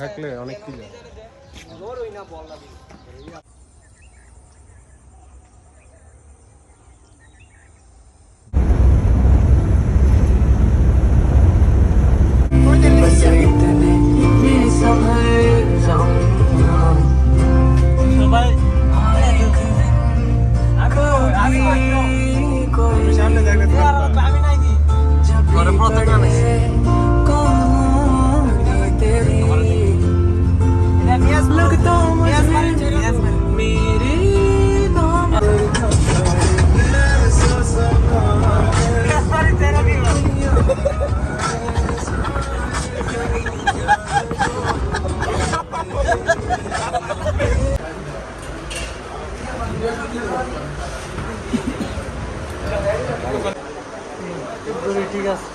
থাকলে অনেক কি যায়। সামনে দেখলে ঠিক আছে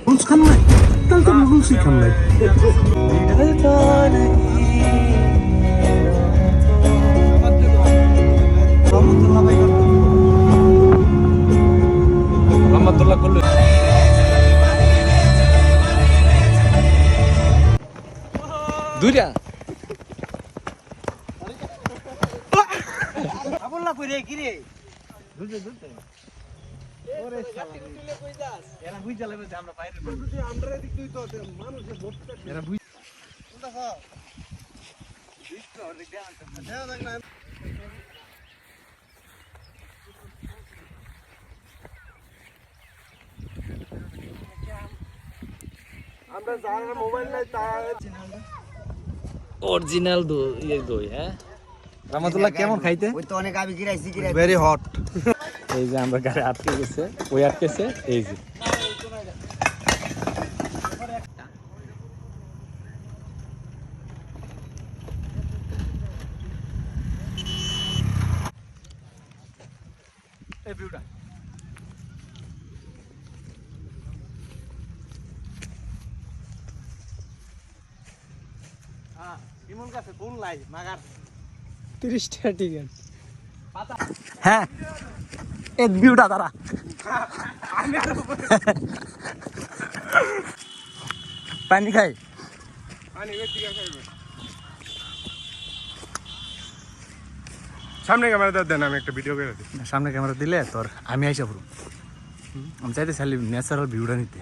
রুলস খান নাই তাহলে তো রুলসই খান নাই। দুইটা বললা কই রে কি রে দুইটা দুইটা ওরে শালা কই যাস এরা বুঝ জ্বালাবে যে আমরা বাইরে আমরা এদিক তুই তো মানুষে ভর্তি এরা বুঝ কোনটা খাও দিছো দেখ দেখ না আমরা যার মোবাইল নাই তা অরিজিনাল দই হ্যাঁ রামাতুল্লাহ কেমন খাইতে ওই তো অনেক আমি গিরাইছি গিরাই ভেরি হট এই যে আমরা গাড়ি আটকে গেছে ওই আটকেছে এই যে এই ভিউটা হ্যাঁ ইমন কাছে কোন লাই মাগার 30 টাকা টিকেট হ্যাঁ এই ভিউটা দাঁড়া পানি খাই পানি বেশি খাইবে। সামনে ক্যামেরা দেন, আমি একটা ভিডিও করে দিই। সামনে ক্যামেরা দিলে তোর আমি আইসা পুরো আমি চাইতে খালি ন্যাচারাল ভিউটা নিতে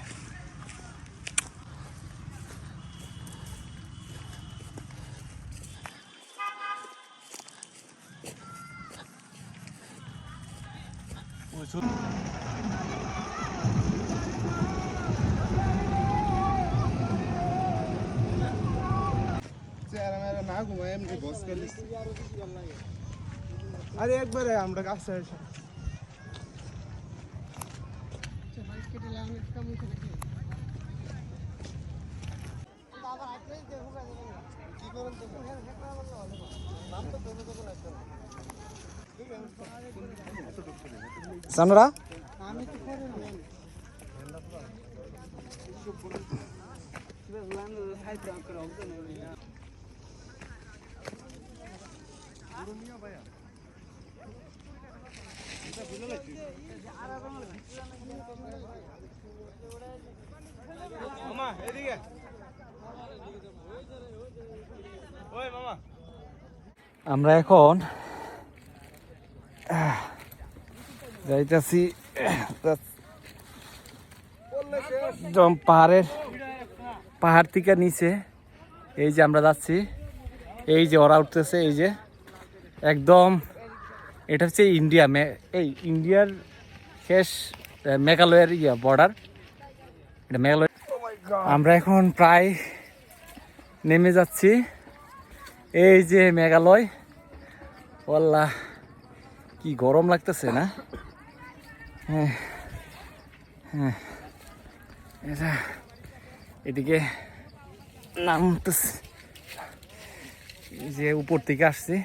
না ঘুমাই এমনি বস করলি। আরে একবারে আমরা কাছে এসে সামরা মামা এদিকে ওই মামা আমরা এখন যাইতেছি একদম পাহাড় থেকে নিচে এই যে আমরা যাচ্ছি এই যে ওরা উঠতেছে এই যে একদম এটা হচ্ছে এই ইন্ডিয়ার শেষ মেঘালয়ের বর্ডার এটা মেঘালয় আমরা এখন প্রায় নেমে যাচ্ছি এই যে মেঘালয় ওয়াল্লাহ কি গরম লাগতেছে না হ্যাঁ হ্যাঁ এটা এদিকে নামতেছে এই যে উপর থেকে আসছে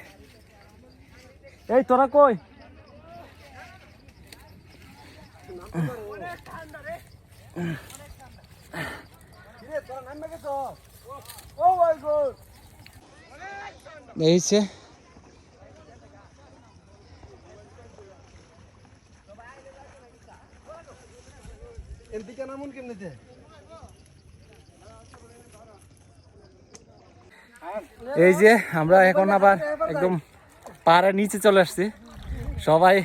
এই তোরা কই? এইছে এদিকে নামুন কেমনিতে? এই যে আমরা এখন আবার একদম পাহাড়ের নিচে চলে আসছি, সবাই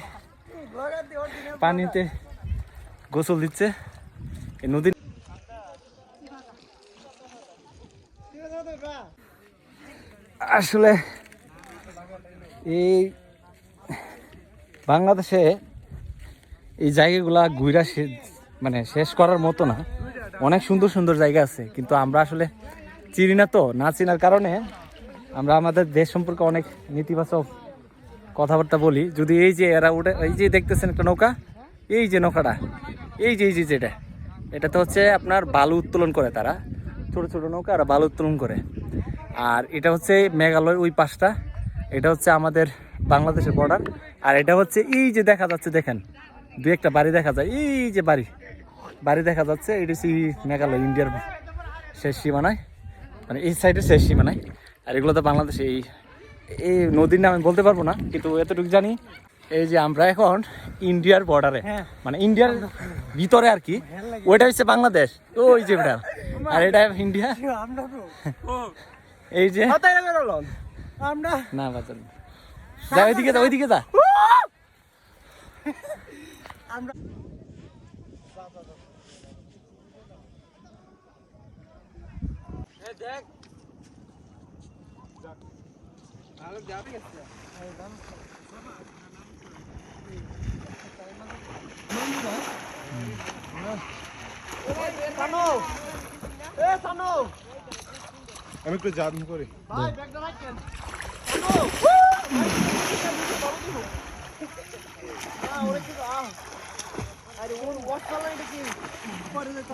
পানিতে গোসল দিচ্ছে এই নদী। আসলে এই বাংলাদেশে এই জায়গাগুলা ঘুরা মানে শেষ করার মতো না, অনেক সুন্দর সুন্দর জায়গা আছে, কিন্তু আমরা আসলে চিনি না, তো না চিনার কারণে আমরা আমাদের দেশ সম্পর্কে অনেক নেতিবাচক কথাবার্তা বলি। যদি এই যে এরা উঠে, এই যে দেখতেছেন একটা নৌকা, এই যে নৌকাটা, এই যে যেটা, এটা তো হচ্ছে আপনার বালু উত্তোলন করে, তারা ছোট ছোট নৌকা আর বালু উত্তোলন করে। আর এটা হচ্ছে মেঘালয় ওই পাশটা, এটা হচ্ছে আমাদের বাংলাদেশের বর্ডার। আর এটা হচ্ছে এই যে দেখা যাচ্ছে, দেখেন দু একটা বাড়ি দেখা যায়, এই যে বাড়ি দেখা যাচ্ছে, এটা হচ্ছে মেঘালয় ইন্ডিয়ার শেষ সীমানায়, মানে এই সাইডের শেষ সীমানায়। আর এগুলো তো বাংলাদেশে এই নদীর নাম আমি বলতে পারবো না, কিন্তু এতটুকু জানি এই যে আমরা এখন ইন্ডিয়ার বর্ডারে, মানে ইন্ডিয়ার ভিতরে আর কি। ওইটা হচ্ছে বাংলাদেশ, ওই যে ওটা, আর এটা ইন্ডিয়া। এই যে আমরা না বাজার যা, ওইদিকে যা, ওইদিকে যা। আমরা দেখ যাবে আমি একটু জাদু করি ভাই, ব্যাগটা রাখেন। আরে ওর ওয়াশ চালাইটা কি পরে যেতে